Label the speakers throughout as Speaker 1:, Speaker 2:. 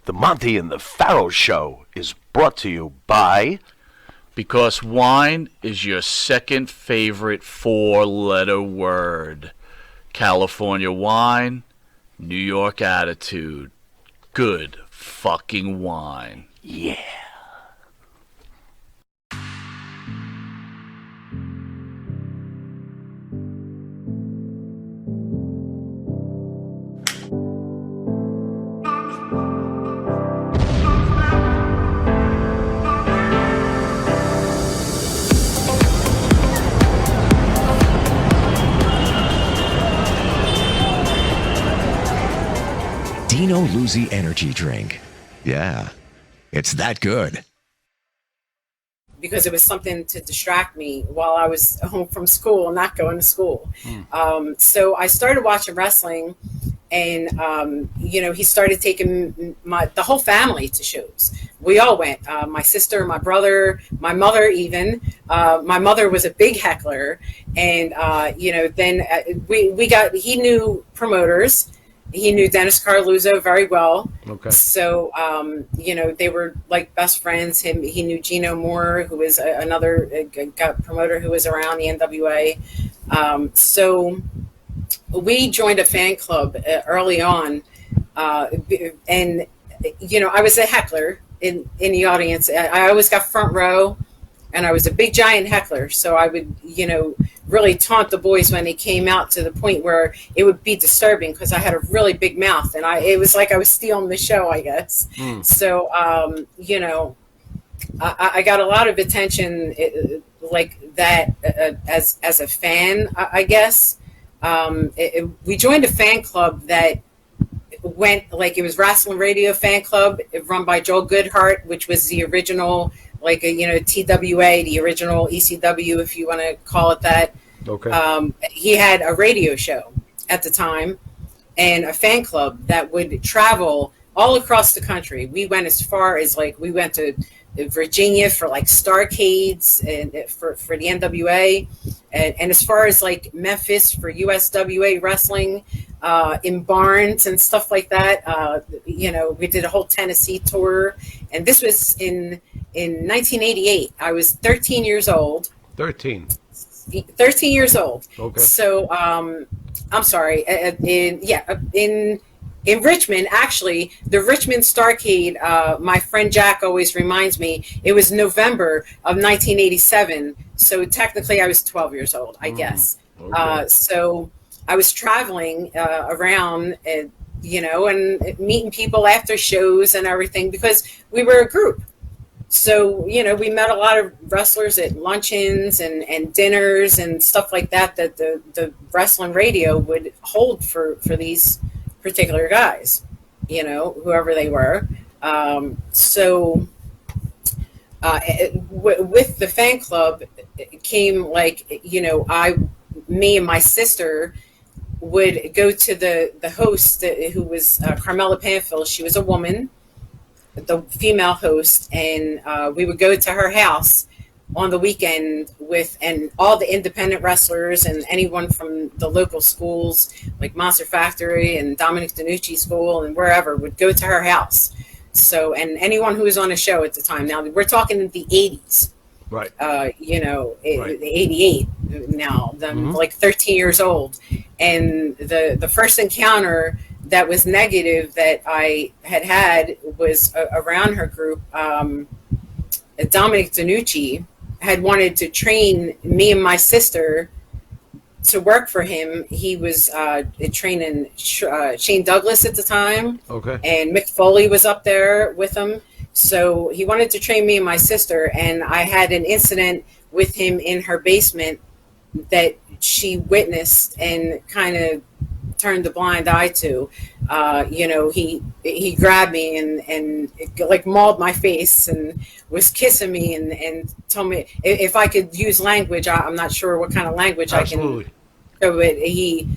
Speaker 1: The Monte and the Pharaoh Show is brought to you by...
Speaker 2: Because wine is your second favorite four-letter word. California wine, New York attitude. Good fucking wine.
Speaker 1: Yeah.
Speaker 3: Dino Luzzi energy drink. Yeah, it's that good.
Speaker 4: Because it was something to distract me while I was home from school, not going to school. So I started watching wrestling, and he started taking the whole family to shows. We all went. My sister, my brother, my mother even. My mother was a big heckler, and then he knew promoters. He knew Dennis Carluzzo very well.
Speaker 1: Okay.
Speaker 4: So, they were like best friends. He knew Gino Moore, who was another promoter who was around the NWA. So we joined a fan club early on. And I was a heckler in the audience. I always got front row, and I was a big giant heckler. So I would, really taunt the boys when they came out, to the point where it would be disturbing because I had a really big mouth, and it was like I was stealing the show, I guess. So, I got a lot of attention like that as a fan, I guess. We joined a fan club that went, like, it was Wrestling Radio Fan Club run by Joel Goodhart, which was the original, like, TWA, the original ECW, if you want to call it that.
Speaker 1: Okay.
Speaker 4: He had a radio show at the time and a fan club that would travel all across the country. We went as far as, like, we went to Virginia for, like, Starcades and for the NWA, and as far as, like, Memphis for USWA wrestling, in barns and stuff like that. We did a whole Tennessee tour, and this was in 1988. I was 13 years old.
Speaker 1: 13
Speaker 4: years old.
Speaker 1: Okay.
Speaker 4: So, I'm sorry. In Richmond, actually, the Richmond Starcade, my friend Jack always reminds me, it was November of 1987. So technically I was 12 years old, I guess.
Speaker 1: Okay.
Speaker 4: So I was traveling around, and meeting people after shows and everything, because we were a group. So, we met a lot of wrestlers at luncheons and dinners and stuff like that the wrestling radio would hold for these particular guys, whoever they were. With the fan club, it came, like, me and my sister would go to the host, who was Carmella Panfil. She was a woman, the female host, and we would go to her house on the weekend and all the independent wrestlers and anyone from the local schools, like Monster Factory and Dominic DeNucci School and wherever, would go to her house. So, and anyone who was on a show at the time. Now, we're talking in the 80s.
Speaker 1: Right.
Speaker 4: Right. 88 now. I'm like 13 years old. And the first encounter that was negative that I had was around her group. Dominic DeNucci had wanted to train me and my sister to work for him. He was training Shane Douglas at the time.
Speaker 1: Okay.
Speaker 4: And Mick Foley was up there with him. So he wanted to train me and my sister, and I had an incident with him in her basement that she witnessed and kind of turned a blind eye to. He grabbed me and like mauled my face and was kissing me and told me if I could use language. I'm not sure what kind of language.
Speaker 1: Absolutely.
Speaker 4: I can. So he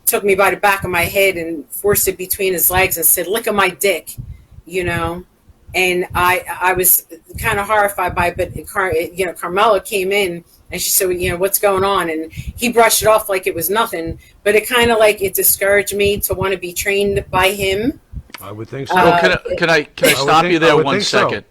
Speaker 4: took me by the back of my head and forced it between his legs and said, "Lick of my dick," And I was kind of horrified by it, but Carmella came in and she said, "What's going on?" And he brushed it off like it was nothing, but it kind of like it discouraged me to want to be trained by him
Speaker 5: I would think so.
Speaker 2: Well, can I
Speaker 5: I would
Speaker 2: stop
Speaker 5: think-
Speaker 2: you
Speaker 5: I
Speaker 2: there
Speaker 5: would
Speaker 2: one
Speaker 5: think so.
Speaker 2: second?